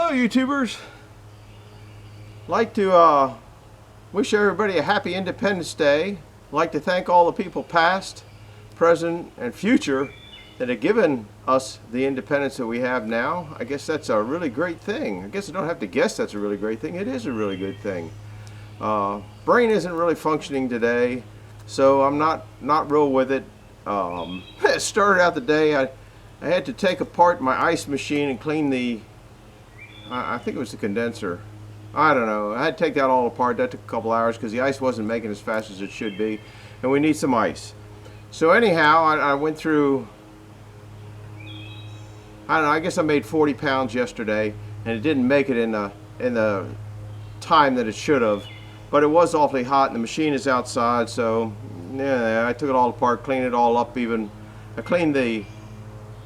Hello, YouTubers. Like to wish everybody a happy Independence Day. Like to thank all the people past, present, and future that have given us the independence that we have now. I guess that's a really great thing. I guess I don't have to guess that's a really great thing. It is a really good thing. Brain isn't really functioning today, so I'm not real with it. It started out the day I had to take apart my ice machine and clean the I think it was the condenser. I don't know. I had to take that all apart. That took a couple hours because the ice wasn't making as fast as it should be, and we need some ice. So anyhow, I went through, I don't know, I guess I made 40 pounds yesterday, and it didn't make it in the time that it should have, but it was awfully hot and the machine is outside, so yeah, I took it all apart, cleaned it all up. Even I cleaned the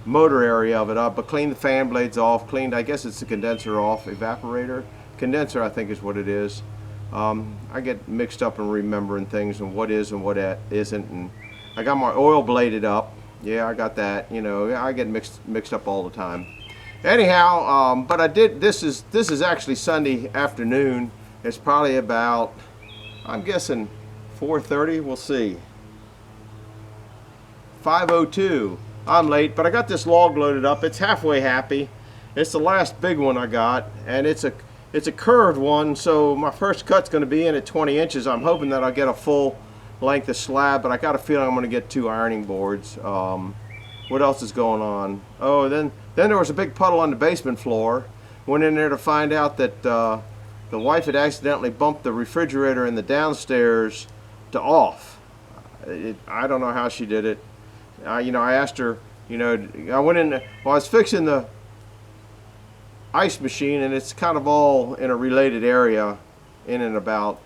motor area of it up, but cleaned the fan blades off, cleaned, I guess it's the condenser off, evaporator, condenser I think is what it is. I get mixed up in remembering things and what is and what isn't, and I got my oil bladed up. Yeah, I got that. You know, I get mixed up all the time. Anyhow, but I did. This is actually Sunday afternoon. It's probably about, I'm guessing 4:30. We'll see. 5:02. I'm late, but I got this log loaded up. It's halfway happy. It's the last big one I got, and it's a curved one, so my first cut's going to be in at 20 inches. I'm hoping that I'll get a full length of slab, but I got a feeling I'm going to get 2 ironing boards. What else is going on? Oh, then there was a big puddle on the basement floor. Went in there to find out that the wife had accidentally bumped the refrigerator in the downstairs to off. I don't know how she did it. You know, I asked her, you know, I went in, well, I was fixing the ice machine, and it's kind of all in a related area, in and about.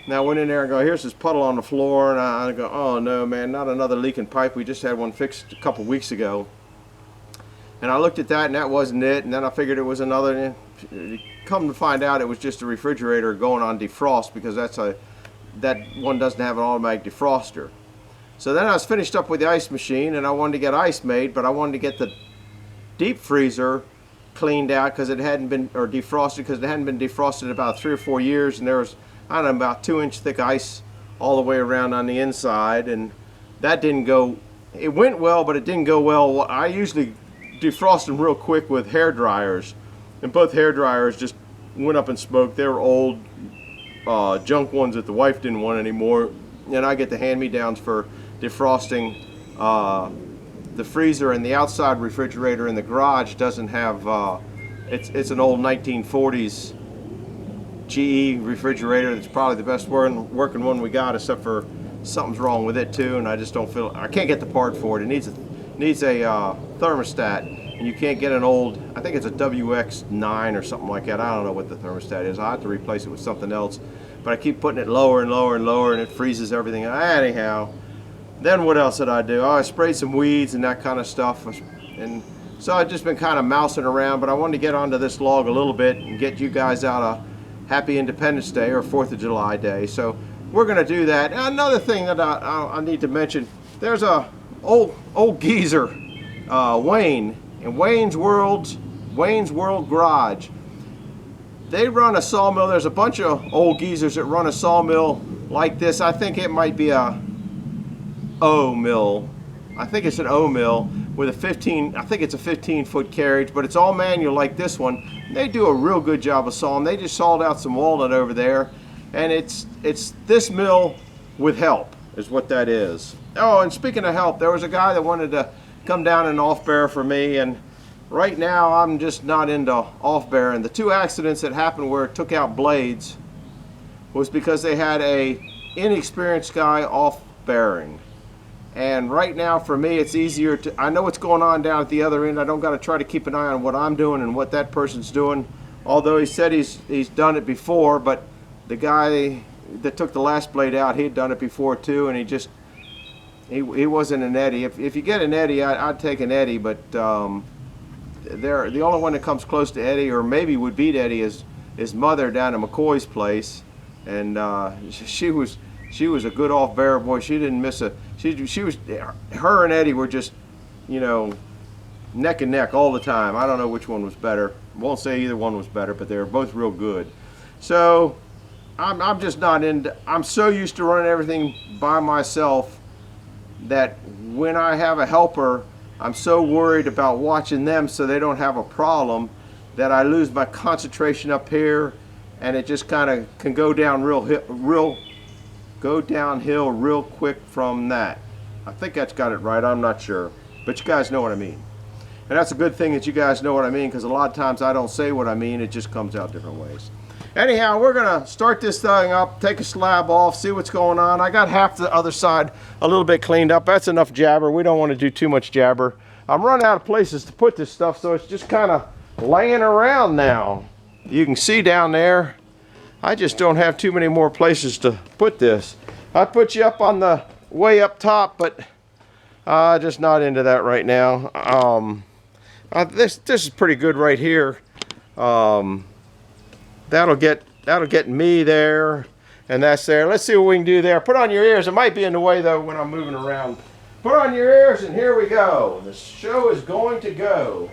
Now I went in there and go, here's this puddle on the floor, and I go, oh no man, not another leaking pipe. We just had one fixed a couple weeks ago. And I looked at that, and that wasn't it, and then I figured it was another. Come to find out, it was just a refrigerator going on defrost, because that one doesn't have an automatic defroster. So then I was finished up with the ice machine, and I wanted to get ice made, but I wanted to get the deep freezer cleaned out because it hadn't been, or defrosted, because it hadn't been defrosted in about 3 or 4 years, and there was, I don't know, about 2-inch thick ice all the way around on the inside, and that didn't go, it went well, but it didn't go well. I usually defrost them real quick with hair dryers, and both hair dryers just went up in smoke. They were old junk ones that the wife didn't want anymore, and I get the hand-me-downs for defrosting. The freezer and the outside refrigerator in the garage doesn't have, it's an old 1940s GE refrigerator that's probably the best working one we got, except for something's wrong with it too, and I just don't feel, I can't get the part for it. It needs a thermostat, and you can't get an old, I think it's a WX9 or something like that. I don't know what the thermostat is. I'll have to replace it with something else, but I keep putting it lower and lower and lower, and it freezes everything. Anyhow, then what else did I do? Oh, I sprayed some weeds and that kind of stuff, and so I've just been kind of mousing around, but I wanted to get onto this log a little bit and get you guys out a happy Independence Day or 4th of July Day. So we're going to do that. And another thing that I need to mention, there's a old geezer, Wayne, in Wayne's World Garage. They run a sawmill. There's a bunch of old geezers that run a sawmill like this. I think it might be a O mill. I think it's an O mill with a 15-foot carriage, but it's all manual like this one. They do a real good job of sawing. They just sawed out some walnut over there, and it's this mill with help is what that is. Oh, and speaking of help, there was a guy that wanted to come down and off-bear for me, and right now I'm just not into off-bearing. The 2 accidents that happened where it took out blades was because they had a inexperienced guy off-bearing. And right now for me it's easier to, I know what's going on down at the other end. I don't got to try to keep an eye on what I'm doing and what that person's doing, although he said he's done it before. But the guy that took the last blade out, he had done it before too, and he wasn't an Eddie. If you get an Eddie, I'd take an Eddie, but the only one that comes close to Eddie, or maybe would beat Eddie, is his mother down at McCoy's place, and she was a good off-bearer. Boy, she didn't miss a, she was, her and Eddie were just, you know, neck and neck all the time. I don't know which one was better. Won't say either one was better, but they were both real good. So I'm just not into, I'm so used to running everything by myself that when I have a helper, I'm so worried about watching them so they don't have a problem that I lose my concentration up here, and it just kind of can go down go downhill real quick from that. I think that's got it right. I'm not sure, but you guys know what I mean. And that's a good thing that you guys know what I mean, because a lot of times I don't say what I mean. It just comes out different ways. Anyhow, we're gonna start this thing up, take a slab off, see what's going on. I got half the other side a little bit cleaned up. That's enough jabber. We don't want to do too much jabber. I'm running out of places to put this stuff, so it's just kind of laying around now. You can see down there, I just don't have too many more places to put this. I put you up on the way up top, but just not into that right now. This is pretty good right here. That'll get me there, and that's there. Let's see what we can do there. Put on your ears. It might be in the way though when I'm moving around. Put on your ears, and here we go. The show is going to go.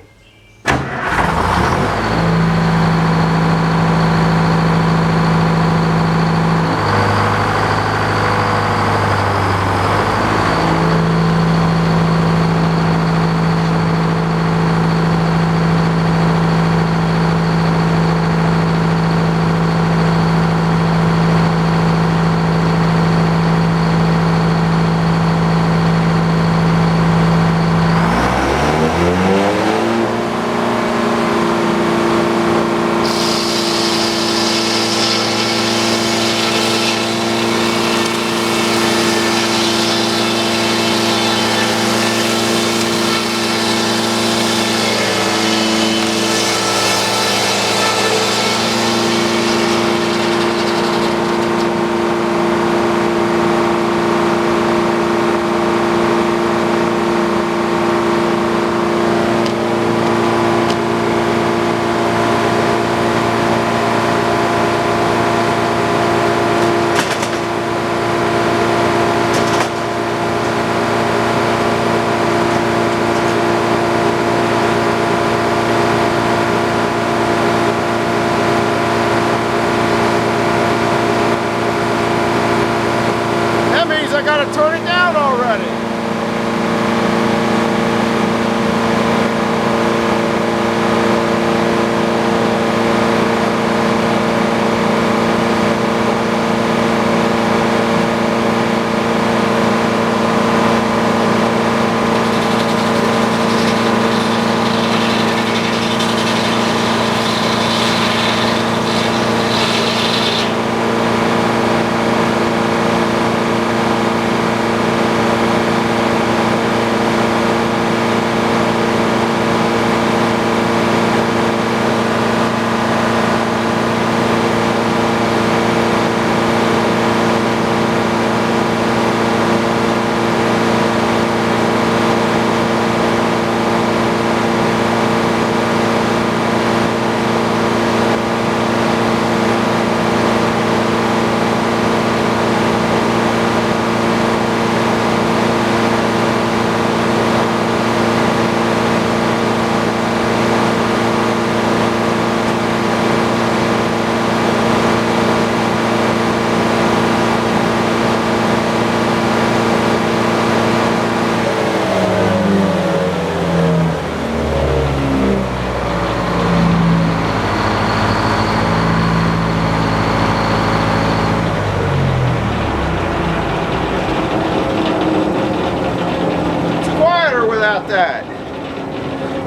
That.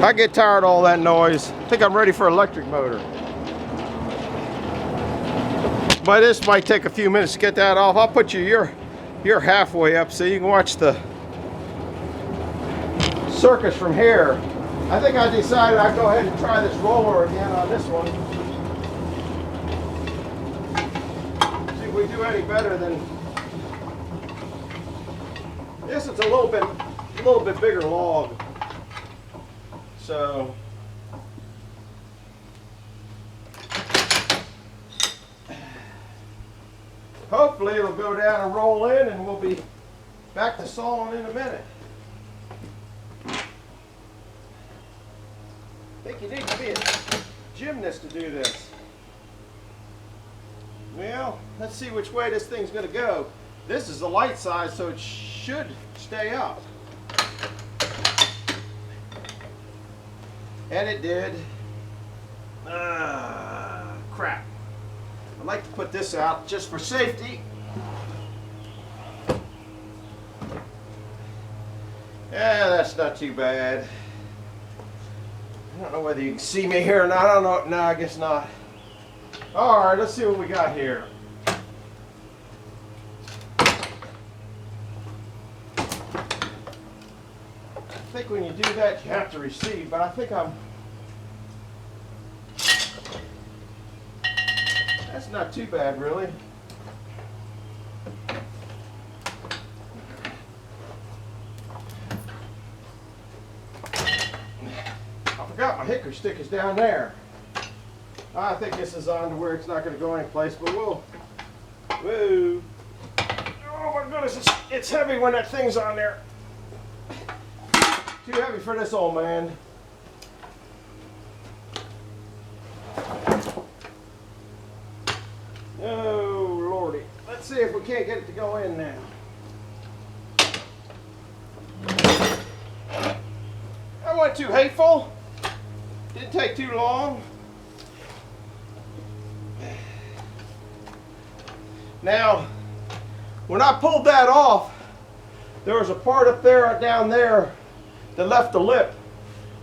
I get tired of all that noise. I think I'm ready for electric motor. But this might take a few minutes to get that off. I'll put you're halfway up so you can watch the circus from here. I think I decided I'd go ahead and try this roller again on this one. See if we do any better than this. It's a little bit bigger log, so hopefully it'll go down and roll in, and we'll be back to sawing in a minute. think you need to be a gymnast to do this. Well, let's see which way this thing's going to go. This is the light side, so it should stay up. And it did. Crap. I'd like to put this out just for safety. Yeah, that's not too bad. I don't know whether you can see me here or not. I don't know. No, I guess not. All right, let's see what we got here. I think when you do that, you have to receive, but I think that's not too bad, really. I forgot my hickory stick is down there. I think this is on to where it's not going to go anyplace, but whoa. Oh my goodness, it's heavy when that thing's on there. Too heavy for this old man. Oh lordy. Let's see if we can't get it to go in now. That wasn't too hateful. Didn't take too long. Now, when I pulled that off, there was a part up there, down there, that left the lip.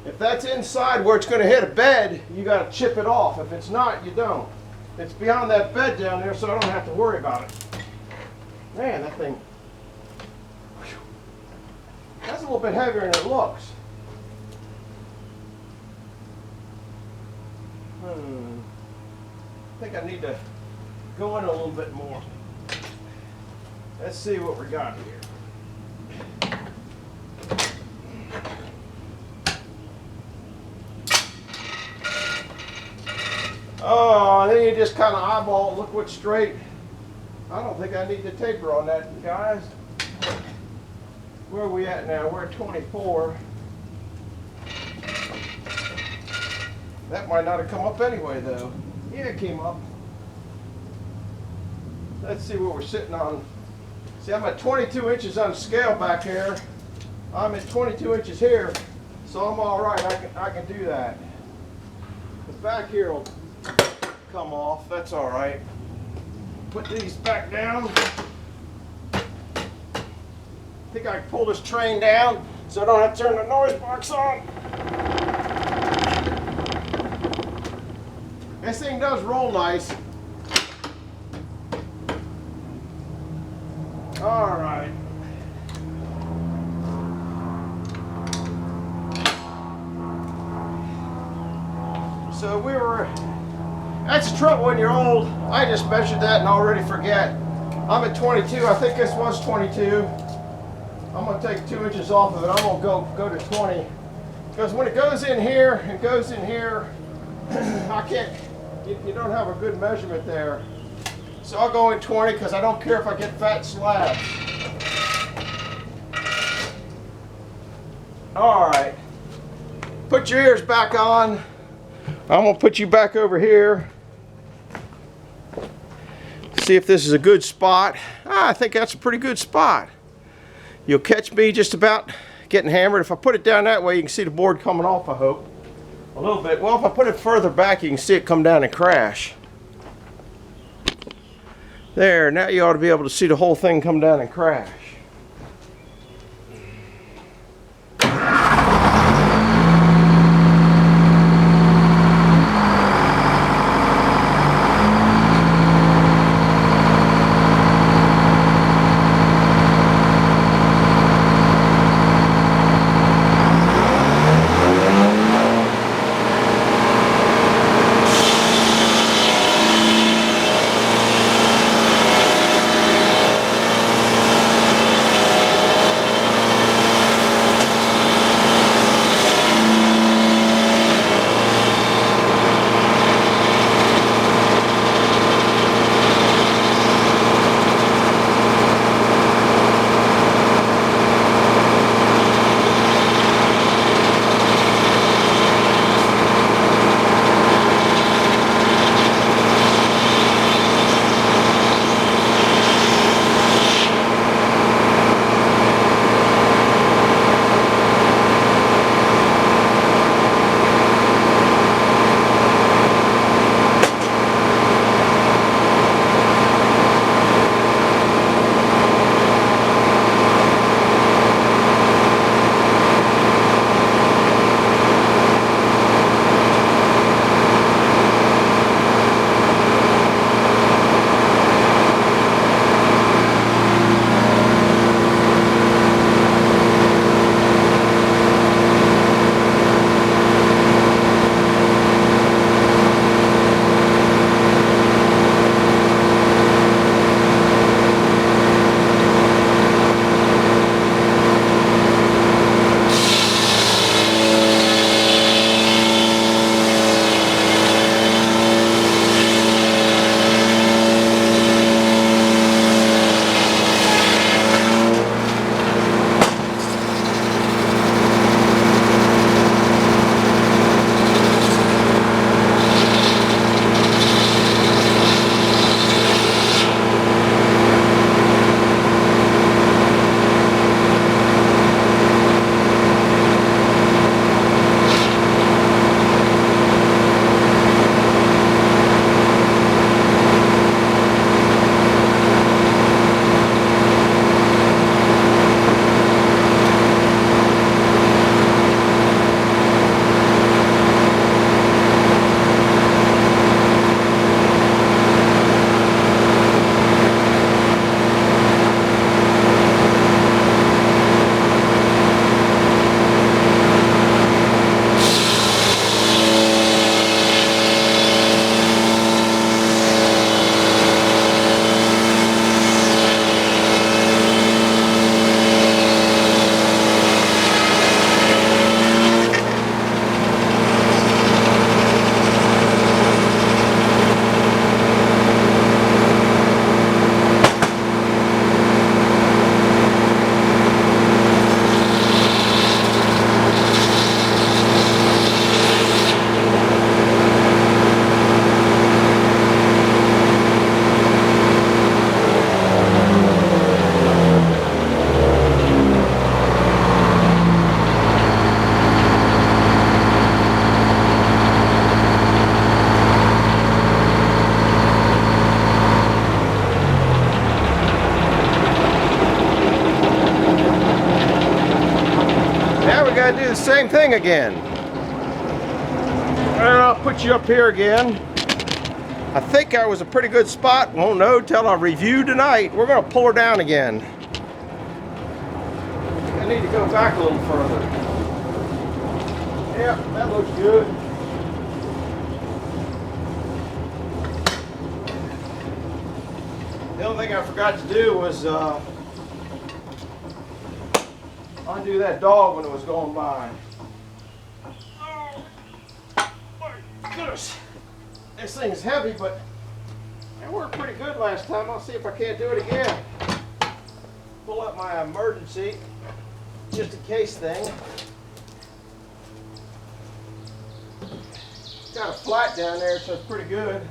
If that's inside where it's going to hit a bed, you got to chip it off. If it's not, you don't. It's beyond that bed down there, so I don't have to worry about it. Man, that thing, whew, that's a little bit heavier than it looks. I think I need to go in a little bit more. Let's see what we got here. Oh, and then you just kind of eyeball it, look what's straight. I don't think I need to taper on that, guys. Where are we at now? We're at 24. That might not have come up anyway, though. Yeah, it came up. Let's see what we're sitting on. See, I'm at 22 inches on scale back here. I'm at 22 inches here, so I'm all right. I can do that. The back here will come off. That's all right. Put these back down. I think I can pull this train down so I don't have to turn the noise box on. This thing does roll nice. All right. So that's the trouble when you're old. I just measured that and already forget. I'm at 22. I think this was 22. I'm going to take 2 inches off of it. I'm going to go to 20. Because when it goes in here and goes in here, I can't, you don't have a good measurement there. So I'll go in 20 because I don't care if I get fat slabs. All right. Put your ears back on. I'm going to put you back over here. See if this is a good spot. I think that's a pretty good spot. You'll catch me just about getting hammered. If I put it down that way, you can see the board coming off, I hope. A little bit. Well, if I put it further back, you can see it come down and crash. There, now you ought to be able to see the whole thing come down and crash. gotta do the same thing again. Well, I'll put you up here again. I think I was a pretty good spot. Won't know till I review tonight. We're gonna pull her down again. I need to go back a little further. Yeah, that looks good. The only thing I forgot to do was undo that dog when it was going by. Oh my goodness. This thing's heavy, but it worked pretty good last time. I'll see if I can't do it again. Pull up my emergency, just in case thing. Got a flat down there, so it's pretty good.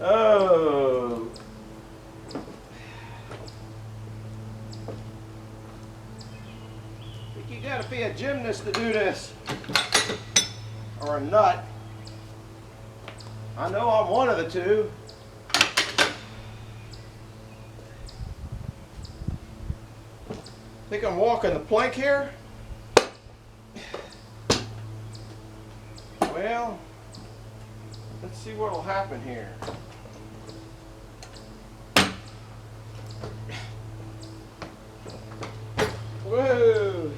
Oh. You gotta be a gymnast to do this, or a nut. I know I'm one of the two. Think I'm walking the plank here? Well, let's see what'll happen here. Whoa!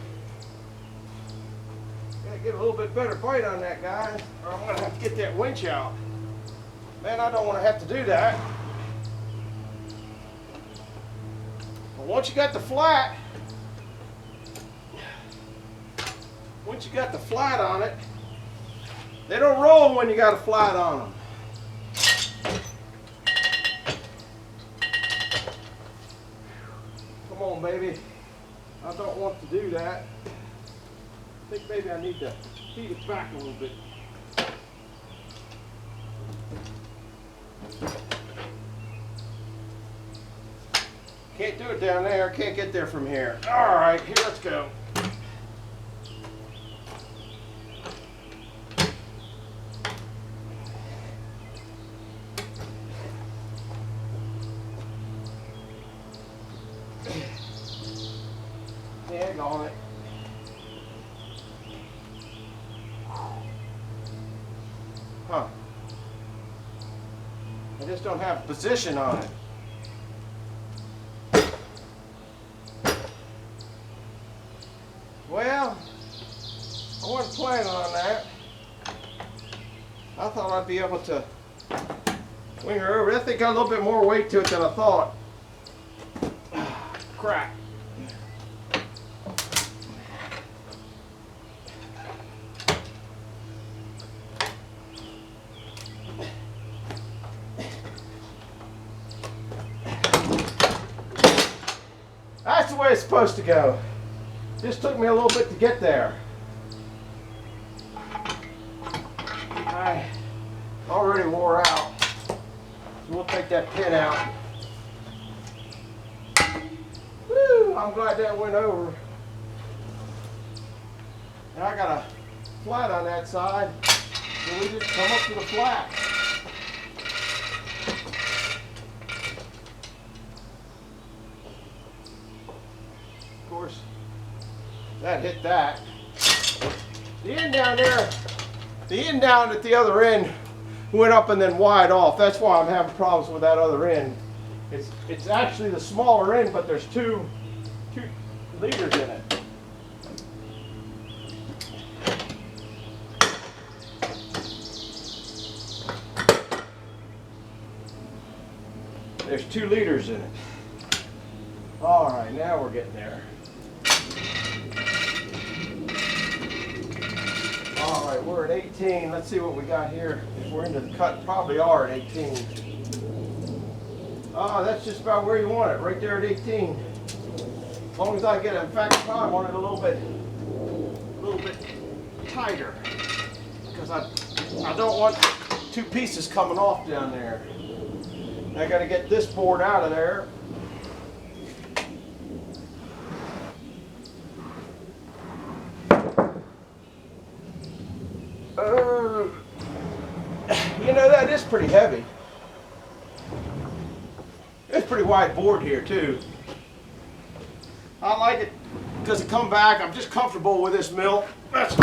Gotta get a little bit better bite on that, guys, or I'm gonna have to get that winch out. Man, I don't want to have to do that. But once you got the flat on it, they don't roll when you got a flat on them. Come on, baby. I don't want to do that. I think maybe I need to feed it back a little bit. Can't do it down there. Can't get there from here. All right, here, let's go. Hang on it. Huh. I just don't have position on it. Well, I wasn't planning on that. I thought I'd be able to wing her over. That thing got a little bit more weight to it than I thought. Crap. That's the way it's supposed to go. Just took me a little bit to get there. I already wore out. So we'll take that pin out. Woo! I'm glad that went over. And I got a flat on that side, so we just come up to the flat. Of course, that hit that. The end down there, the end down at the other end went up and then wide off. That's why I'm having problems with that other end. It's actually the smaller end, but there's two leaders in it. There's 2 liters in it. All right, now we're getting there. All right, we're at 18. Let's see what we got here. If we're into the cut, probably are at 18. That's just about where you want it, right there at 18. As long as I get it. In fact, I probably want it a little bit tighter, because I don't want 2 pieces coming off down there. I got to get this board out of there. You know, that is pretty heavy. It's pretty wide board here too. I like it because to come back, I'm just comfortable with this mill. That's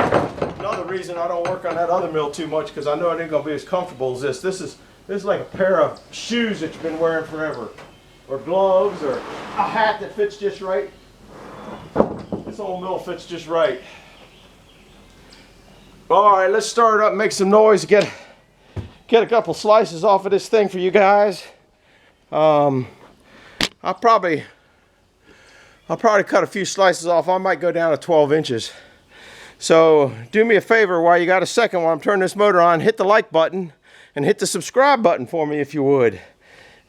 another reason I don't work on that other mill too much, because I know it ain't gonna be as comfortable as this. This is like a pair of shoes that you've been wearing forever, or gloves, or a hat that fits just right. This old mill fits just right. All right, let's start it up, make some noise, get a couple slices off of this thing for you guys. I'll probably cut a few slices off. I might go down to 12 inches. So do me a favor while you got a second while I'm turning this motor on, hit the like button and hit the subscribe button for me if you would.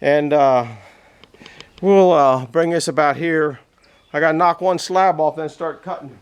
And we'll bring this about here. I gotta knock one slab off, then start cutting.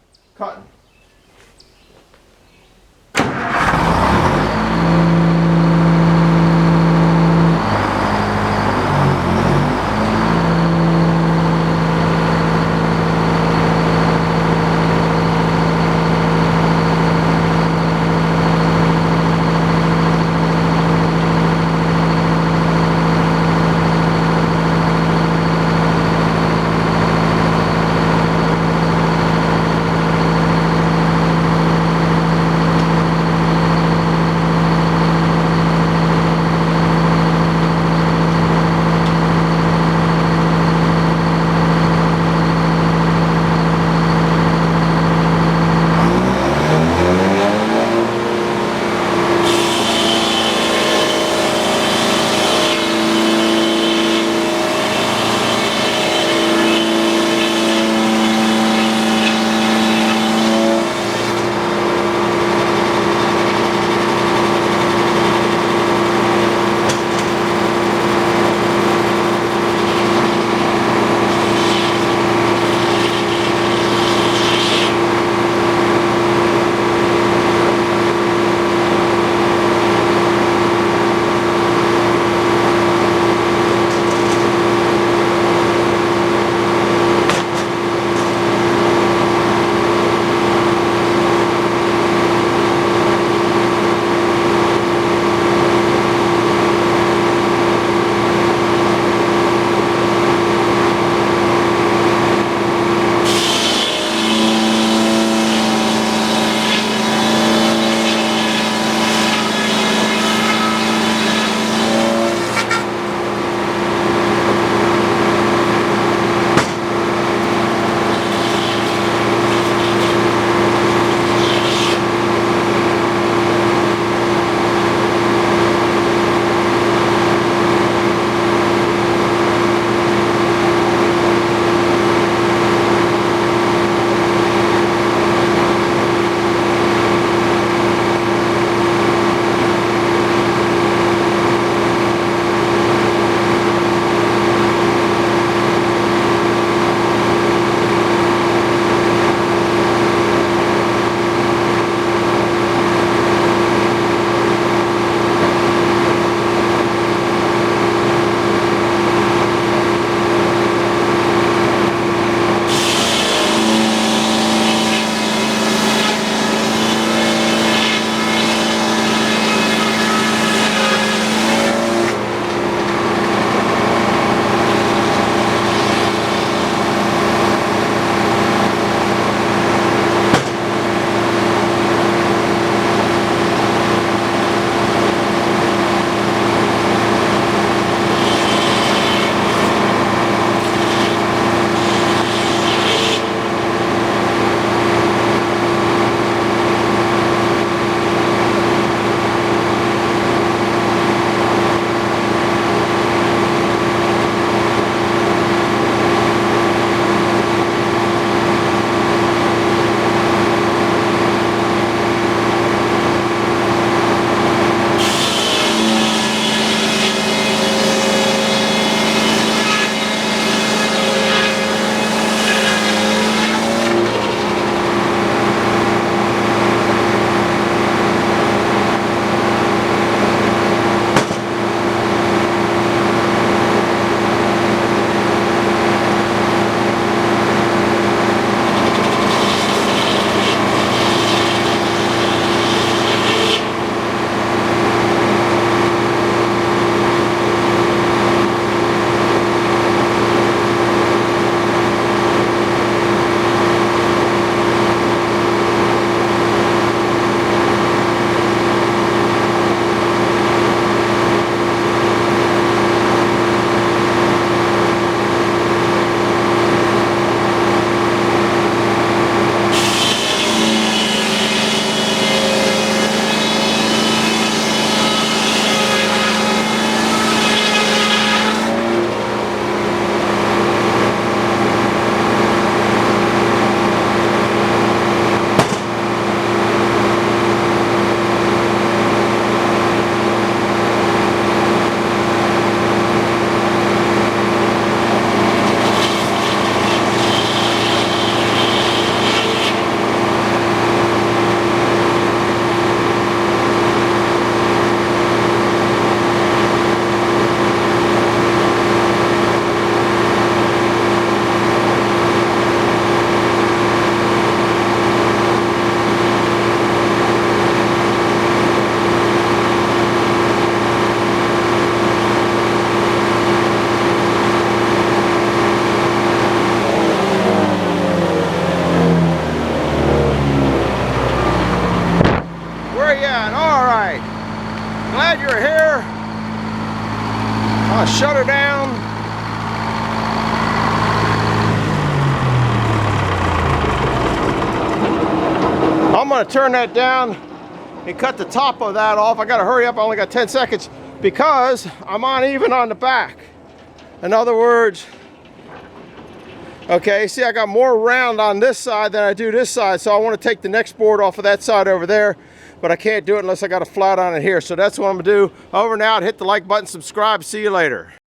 down. I'm gonna turn that down and cut the top of that off. I gotta hurry up, I only got 10 seconds because I'm uneven on the back. In other words, okay, see, I got more round on this side than I do this side, so I want to take the next board off of that side over there, but I can't do it unless I got a flat on it here. So that's what I'm gonna do. Over and out, hit the like button, subscribe, see you later.